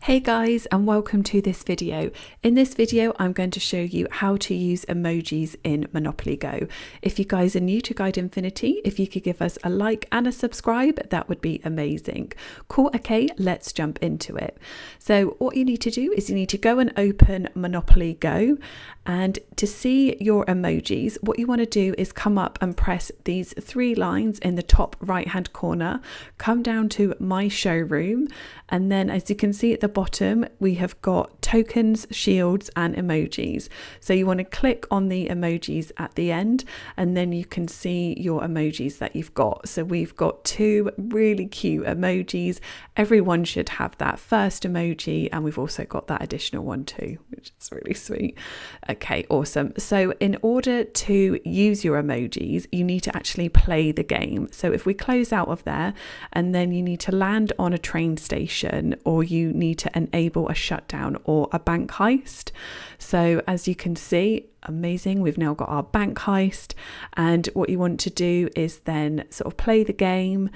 Hey guys, and welcome to this video. In this video, I'm going to show you how to use emojis in Monopoly Go. If you guys are new to Guide Infinity, if you could give us a like and a subscribe, that would be amazing. Cool, okay, let's jump into it. So what you need to do is you need to go and open Monopoly Go, and to see your emojis, what you want to do is come up and press these three lines in the top right hand corner, come down to My Showroom, and then as you can see at the bottom we have got tokens, shields and emojis. So you want to click on the emojis at the end and then you can see your emojis that you've got. So we've got two really cute emojis. Everyone should have that first emoji, and we've also got that additional one too, which is really sweet. Okay, awesome. So in order to use your emojis, you need to actually play the game. So if we close out of there, and then you need to land on a train station, or you need to enable a shutdown or a bank heist. So as you can see, amazing, we've now got our bank heist, and what you want to do is then sort of play the game,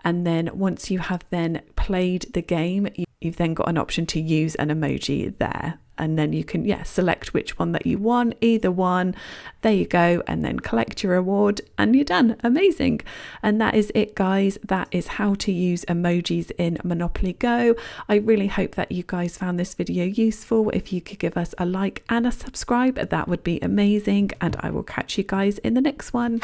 and then once you have then played the game, you've then got an option to use an emoji there, and then you can select which one that you want, either one, there you go, and then collect your reward and you're done. Amazing. And that is it, guys. That is how to use emojis in Monopoly Go. I really hope that you guys found this video useful. If you could give us a like and a subscribe, that would be amazing, and I will catch you guys in the next one.